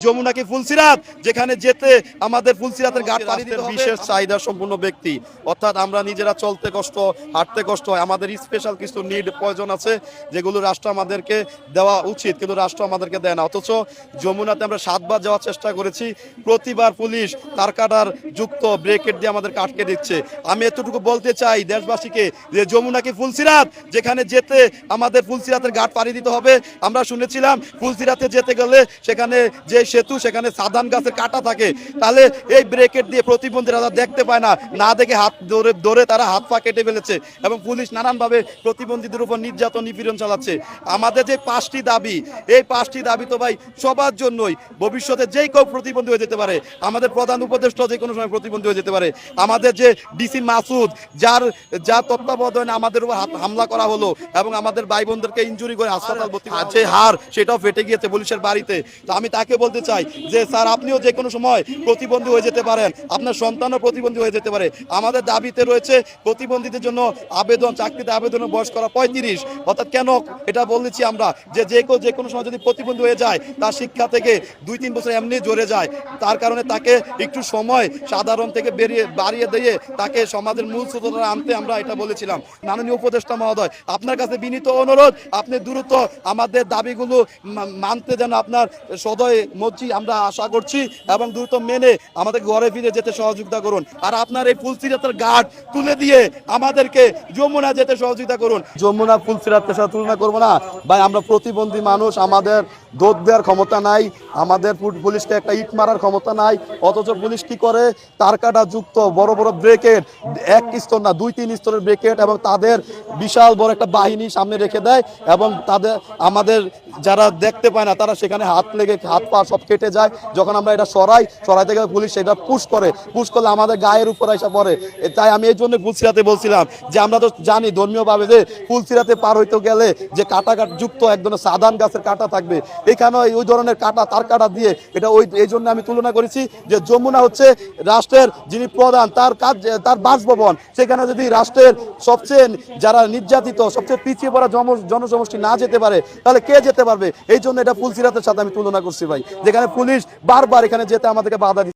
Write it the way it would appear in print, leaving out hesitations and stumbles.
যমুনা কি ফুলসিরাত, যেখানে যেতে আমাদের ফুলসিরাতের ঘাট পাড়ি দিতে হবে। বিশেষ চাহিদা সম্পন্ন ব্যক্তি, অর্থাৎ আমরা নিজেরা চলতে কষ্ট, হাঁটতে কষ্ট হয়, আমাদের স্পেশাল কিছু নিড প্রয়োজন আছে যেগুলো রাষ্ট্র আমাদেরকে দেওয়া উচিত, কিন্তু রাষ্ট্র আমাদেরকে দেয় না। অথচ যমুনাতে আমরা 7 বার যাওয়ার চেষ্টা করেছি, প্রতিবার পুলিশ তার কাটার যুক্ত ব্রেকেট দিয়ে আমাদের আটকে দিচ্ছে। আমি এতটুকু বলতে চাই দেশবাসীকে যে যমুনা কি ফুলসিরাত, যেখানে যেতে আমাদের ফুলসিরাতের ঘাট পাড়ি দিতে হবে। আমরা শুনেছিলাম ফুলসিরাতে যেতে গেলে সেখানে যে সেতু, সেখানে সাধারণ গাছের কাটা থাকে, তাহলে এই ব্রেকেট দিয়ে প্রতিবন্ধীরা দেখতে পায় না, না দেখে হাত ধরে তারা হাত পা কেটে ফেলেছে এবং পুলিশ নানানভাবে প্রতিবন্ধীদের উপর নির্যাতন নিপীড়ন চালাচ্ছে। আমাদের যে 5টি দাবি, এই 5টি দাবি তো ভাই সবার জন্যই, ভবিষ্যতে যেই কেউ প্রতিবন্ধী হয়ে যেতে পারে, আমাদের প্রধান উপদেষ্টা যে কোনো সময় প্রতিবন্ধী হয়ে যেতে পারে, আমাদের যে ডিসি মাসুদ যার তত্ত্বাবধানে আমাদের উপর হামলা করা হলো এবং আমাদের ভাই বোনদেরকে ইনজুরি করে হাসপাতাল ভর্তি, যে হার সেটাও ফেটে গিয়েছে পুলিশের বাড়িতে। তো আমি তাকে বলতে চাই যে স্যার, আপনিও যে কোনো সময় প্রতিবন্ধী হয়ে যেতে পারেন, আপনার সন্তানও প্রতিবন্ধী হয়ে যেতে পারে। আমাদের দাবিতে রয়েছে প্রতিবন্ধীদের জন্য আবেদন, চাকরিতে আবেদনের বয়স করা 35। অর্থাৎ কেন এটা বলেছি আমরা, যে কোনো সময় যদি প্রতিবন্ধী হয়ে যায়, তার শিক্ষা থেকে 2-3 বছর এমনি জড়ে যায়, তার কারণে তাকে একটু সময় সাধারণ থেকে বাড়িয়ে দিয়ে তাকে সমাজের মূল স্রোতধারা আনতে আমরা এটা বলেছিলাম। মাননীয় উপদেষ্টা মহোদয়, আপনার কাছে বিনীত অনুরোধ, আপনি দ্রুত আমাদের দাবিগুলো মানতে যেন আপনার সদয় মর্জি আমরা আশা করছি এবং দ্রুত মেনে আমাদের ঘরে ফিরে যেতে সহযোগিতা করুন। আর আপনার এই ফুলসিরাতের ঘাট তুলে দিয়ে আমাদেরকে যমুনা যেতে সহযোগিতা করুন। যমুনা ফুলসিরাতের সাথে তুলনা করবো না ভাই, আমরা প্রতিবন্ধী মানুষ, আমাদের দৌড় দেওয়ার ক্ষমতা নাই, আমাদের পুলিশকে একটা ইট মারার ক্ষমতা নাই। অথচ পুলিশ কি করে, তার কাটা যুক্ত বড় বড় ব্রেকেট, 1 স্তর না 2-3 স্তরের ব্রেকেট, এবং তাদের বিশাল বড় একটা বাহিনী সামনে রেখে দেয় এবং তাদের আমাদের যারা দেখতে পায় না তারা সেখানে হাত লেগে হাত পা সব কেটে যায়। যখন আমরা এটা সরাইতে গেলে পুলিশ সেটা পুশ করলে আমাদের গায়ের উপর এসে পড়ে। তাই আমি এই জন্য ফুলসিরাতে বলছিলাম যে আমরা তো জানি ধর্মীয়ভাবে যে ফুলসিরাতে পার হইতে গেলে যে কাটা যুক্ত এক ধরনের সাধারণ গাছের কাটা থাকবে, এখানে ওই ধরনের কাটা, তার কাটা দিয়ে এটা এই জন্য আমি তুলনা করেছি যে যমুনা হচ্ছে রাষ্ট্রের যিনি প্রধান, তার কাজ, তার বাসভবন, সেখানে যদি রাষ্ট্রের সবচেয়ে যারা নির্যাতিত, সবচেয়ে পিছিয়ে পড়া জনসমষ্টি না যেতে পারে, তাহলে কে যেতে পারবে? এই জন্য এটা ফুলসিরাতের সাথে আমি তুলনা করছি ভাই, যেখানে পুলিশ বারবার এখানে যেতে আমাদেরকে বাধা দিচ্ছে।